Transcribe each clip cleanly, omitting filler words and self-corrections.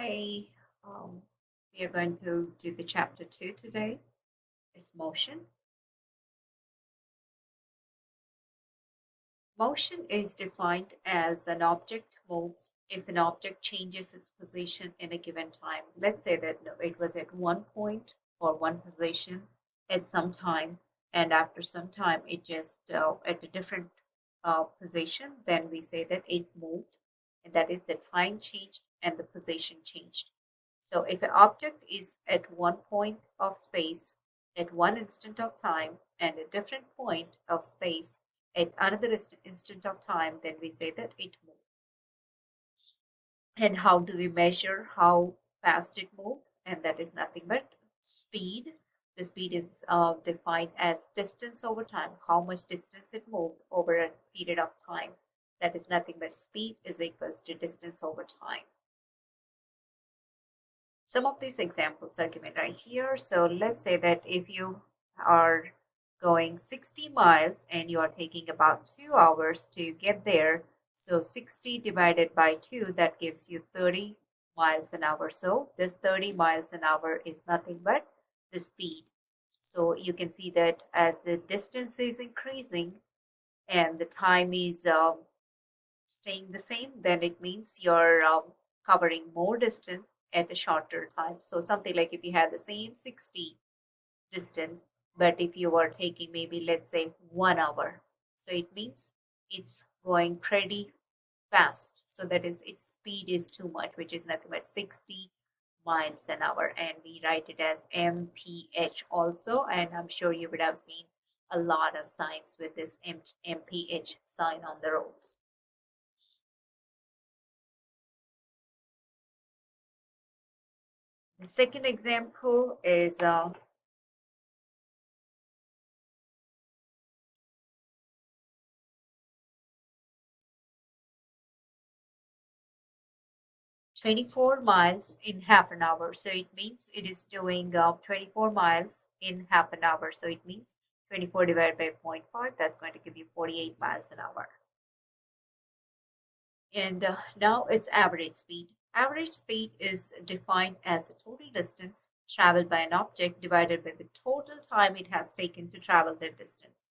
Hey, we are going to do the chapter 2 today. Is motion. Motion is defined as an object moves if an object changes its position in a given time. Let's say that it was at one point or one position at some time, and after some time it just at a different position. Then we say that it moved, and that is the time changed and the position changed. So if an object is at one point of space at one instant of time and a different point of space at another instant of time, then we say that it moved. And how do we measure how fast it moved? And that is nothing but speed. The speed is defined as distance over time, how much distance it moved over a period of time. That is nothing but speed is equals to distance over time. Some of these examples are given right here. So let's say that if you are going 60 miles and you are taking about 2 hours to get there, so 60 divided by 2, that gives you 30 miles an hour. So this 30 miles an hour is nothing but the speed. So you can see that as the distance is increasing and the time is staying the same, then it means you're covering more distance at a shorter time. So something like if you had the same 60 distance, but if you are taking maybe let's say 1 hour, so it means it's going pretty fast. So that is its speed is too much, which is nothing but 60 miles an hour, and we write it as mph also. And I'm sure you would have seen a lot of signs with this mph sign on the roads. The second example is 24 miles in half an hour. So it means it is doing 24 miles in half an hour. So it means 24 divided by 0.5, that's going to give you 48 miles an hour. And now it's average speed. Average speed is defined as the total distance traveled by an object divided by the total time it has taken to travel that distance.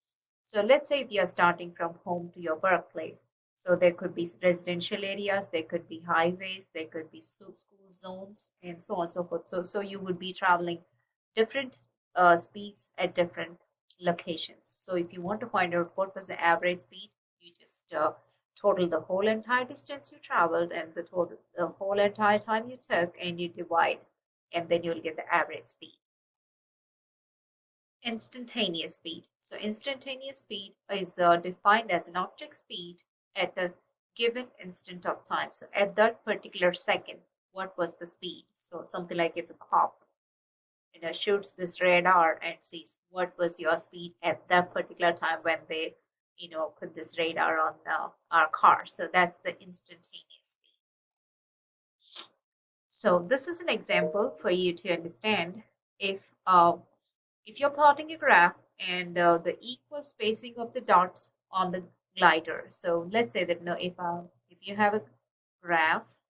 So let's say if you are starting from home to your workplace. So there could be residential areas, there could be highways, there could be school zones, and so on and so forth. So you would be traveling different speeds at different locations. So if you want to find out what was the average speed, you just total the whole entire distance you traveled and the whole entire time you took, and you divide, and then you'll get the average speed. Instantaneous speed. So instantaneous speed is defined as an object speed at a given instant of time. So at that particular second, what was the speed? So something like if a cop shoots this radar and sees what was your speed at that particular time when they put this radar on our car. So that's the instantaneous speed. So this is an example for you to understand. If you're plotting a graph and the equal spacing of the dots on the glider. So let's say that if you have a graph,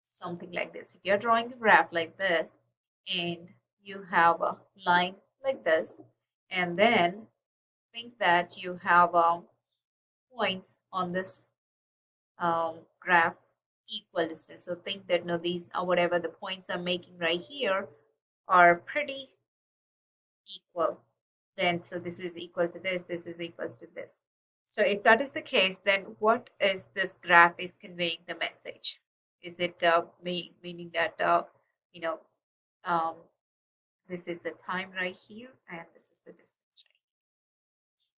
something like this. If you're drawing a graph like this, and you have a line like this, and then think that you have points on this graph equal distance. So think that these are whatever the points I'm making right here are pretty equal. Then so this is equal to this is equals to this. So if that is the case, then what is this graph is conveying the message? Is it meaning that you know um, this is the time right here and this is the distance right here.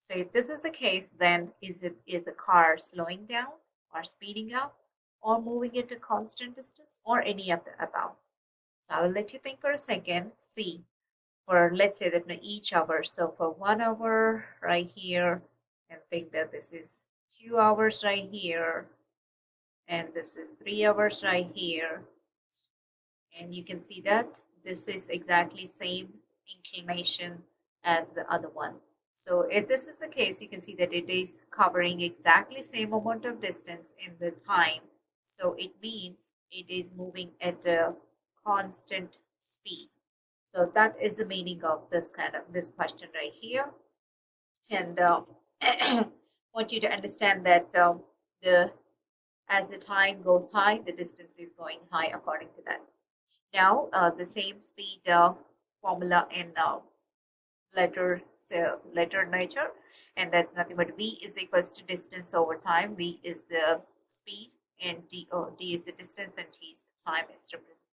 So if this is the case, then is the car slowing down or speeding up or moving at a constant distance or any of the above? So I will let you think for a second. See, for let's say that each hour. So for 1 hour right here, and think that this is 2 hours right here, and this is 3 hours right here. And you can see that this is exactly same inclination as the other one. So if this is the case, you can see that it is covering exactly same amount of distance in the time. So it means it is moving at a constant speed. So that is the meaning of this question right here. And want you to understand that the as the time goes high, the distance is going high according to that. Now, the same speed formula in letter nature, and that's nothing but v is equals to distance over time. V is the speed, and d is the distance, and t is the time is represented.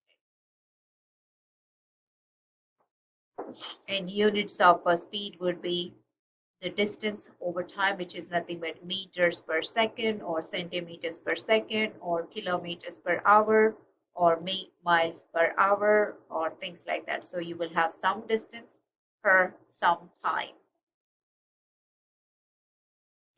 And units of speed would be the distance over time, which is nothing but meters per second or centimeters per second or kilometers per hour or miles per hour or things like that. So you will have some distance per some time.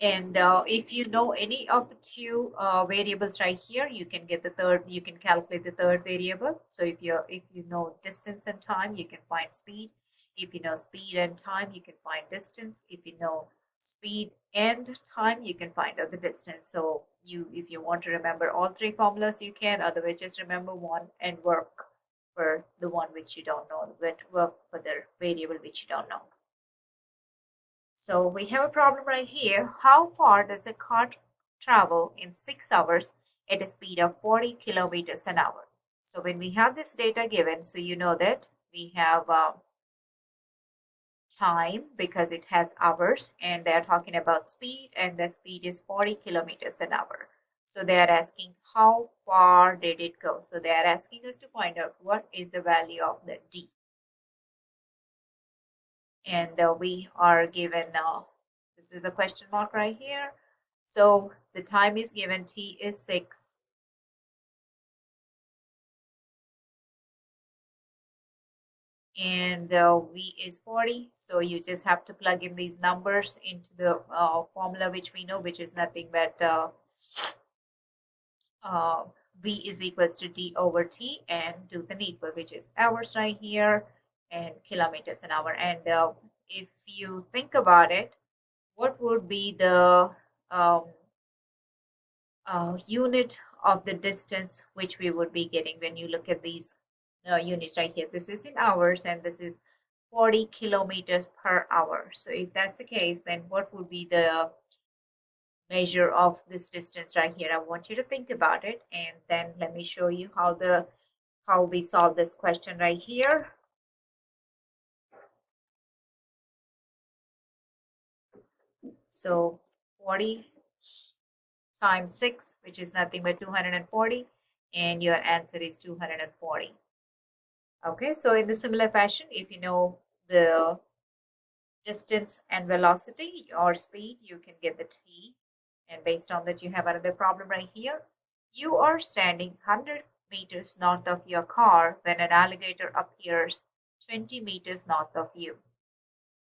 And if you know any of the two variables right here, you can get the third, you can calculate the third variable. So if you know distance and time, you can find speed. If you know speed and time, you can find distance. If you know speed and time, you can find out the distance. So if you want to remember all three formulas, you can. Otherwise, just remember one and work for the one which you don't know, but work for the variable which you don't know. So we have a problem right here. How far does a car travel in 6 hours at a speed of 40 kilometers an hour? So when we have this data given, so you know that we have time because it has hours, and they're talking about speed, and that speed is 40 kilometers an hour. So they are asking how far did it go? So they are asking us to find out what is the value of the d. And we are given this is the question mark right here. So the time is given, t is 6, and v is 40. So you just have to plug in these numbers into the formula which we know, which is nothing but v is equals to d over t, and do the needful, which is hours right here and kilometers an hour. And if you think about it, what would be the um, unit of the distance which we would be getting when you look at these units right here? This is in hours, and this is 40 kilometers per hour. So if that's the case, then what would be the measure of this distance right here? I want you to think about it, and then let me show you how we solve this question right here. So 40 times 6, which is nothing but 240, and your answer is 240. Okay, so in the similar fashion, if you know the distance and velocity or speed, you can get the t. And based on that, you have another problem right here. You are standing 100 meters north of your car when an alligator appears 20 meters north of you.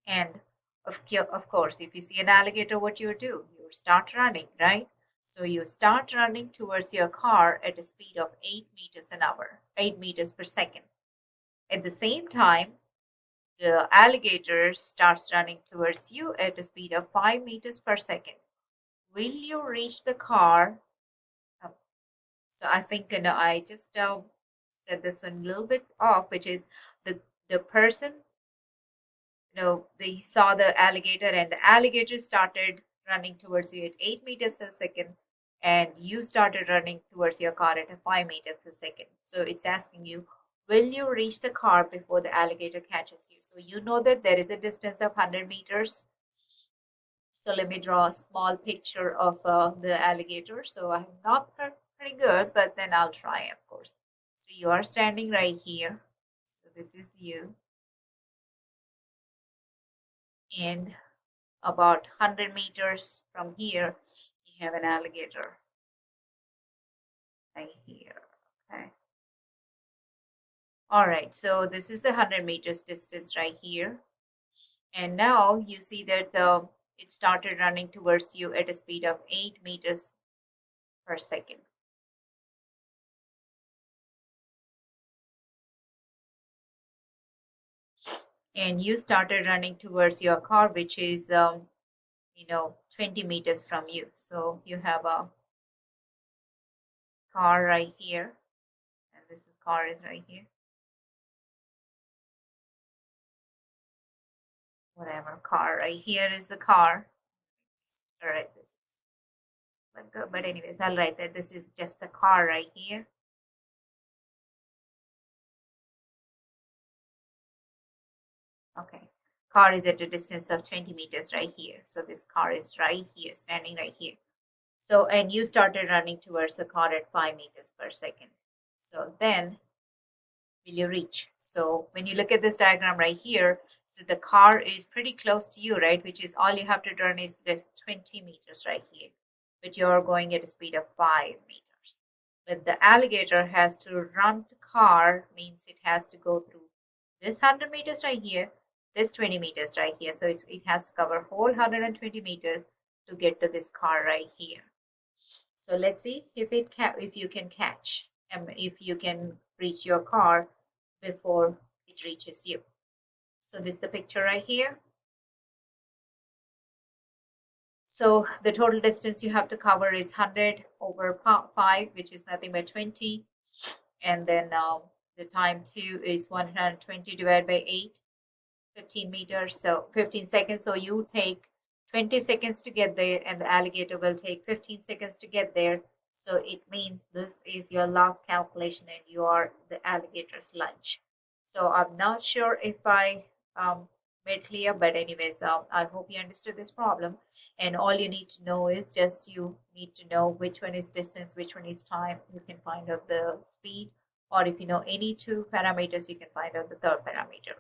And of course, if you see an alligator, what you do? You start running, right? So you start running towards your car at a speed of 8 meters an hour, 8 meters per second. At the same time, the alligator starts running towards you at a speed of 5 meters per second. Will you reach the car? Um, so I think I just said this one a little bit off, which is the person, they saw the alligator, and the alligator started running towards you at 8 meters per second, and you started running towards your car at a 5 meters per second. So it's asking you, will you reach the car before the alligator catches you? So you know that there is a distance of 100 meters. So let me draw a small picture of the alligator. So I'm not pretty good, but then I'll try, of course. So you are standing right here. So this is you. And about 100 meters from here, you have an alligator right here. Okay. All right. So this is the 100 meters distance right here. And now you see that it started running towards you at a speed of 8 meters per second. And you started running towards your car, which is 20 meters from you. So you have a car right here, this is car is right here. Whatever, car right here is the car. Just write this is, but anyways, I'll write that this is just the car right here. Okay, car is at a distance of 20 meters right here. So this car is right here, standing right here. So, and you started running towards the car at 5 meters per second. So then will you reach? So when you look at this diagram right here, so the car is pretty close to you, right? Which is all you have to run is this 20 meters right here. But you're going at a speed of 5 meters. But the alligator has to run the car, means it has to go through this 100 meters right here, this 20 meters right here. So it has to cover whole 120 meters to get to this car right here. So let's see if if you can catch, if you can reach your car before it reaches you. So this is the picture right here. So the total distance you have to cover is 100 over 5, which is nothing but 20. And then the time 2 is 120 divided by 8, 15 meters, so 15 seconds. So you take 20 seconds to get there, and the alligator will take 15 seconds to get there. So it means this is your last calculation and you are the alligator's lunch. So I'm not sure if I made clear, but anyways, I hope you understood this problem. And all you need to know is just you need to know which one is distance, which one is time. You can find out the speed, or if you know any two parameters, you can find out the third parameter.